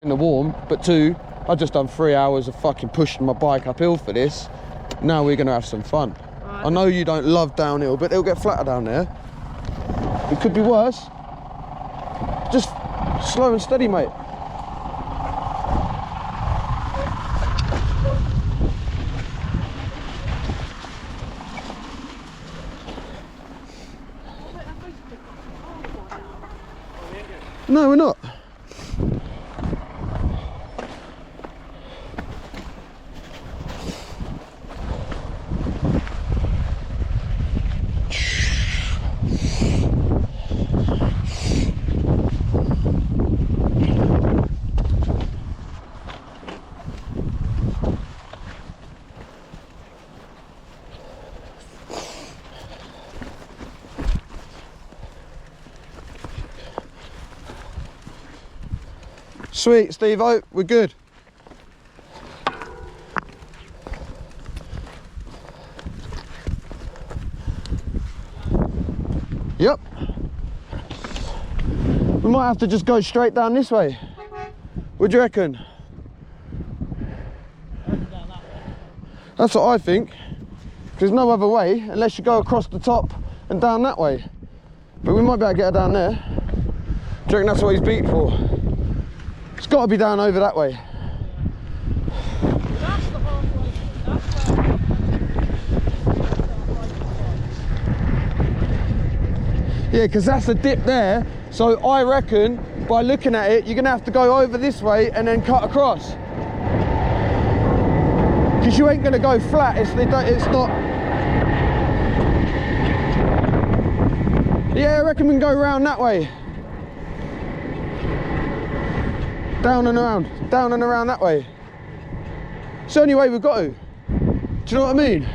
in the warm, but 2, I've just done 3 hours of fucking pushing my bike uphill for this. Now we're gonna have some fun. I know you don't love downhill, but it'll get flatter down there. It could be worse. Just slow and steady, mate. No, we're not. Sweet, Steve-o, we're good. Yep. We might have to just go straight down this way. What do you reckon? That's what I think. There's no other way unless you go across the top and down that way. But we might be able to get her down there. Do you reckon that's what he's beat for? It's got to be down over that way. That's the halfway. That's Yeah, because that's a dip there. So I reckon by looking at it, you're going to have to go over this way and then cut across. Because you ain't going to go flat. It's not. Yeah, I reckon we can go around that way. Down and around that way. It's the only way we've got to. Do you know what I mean?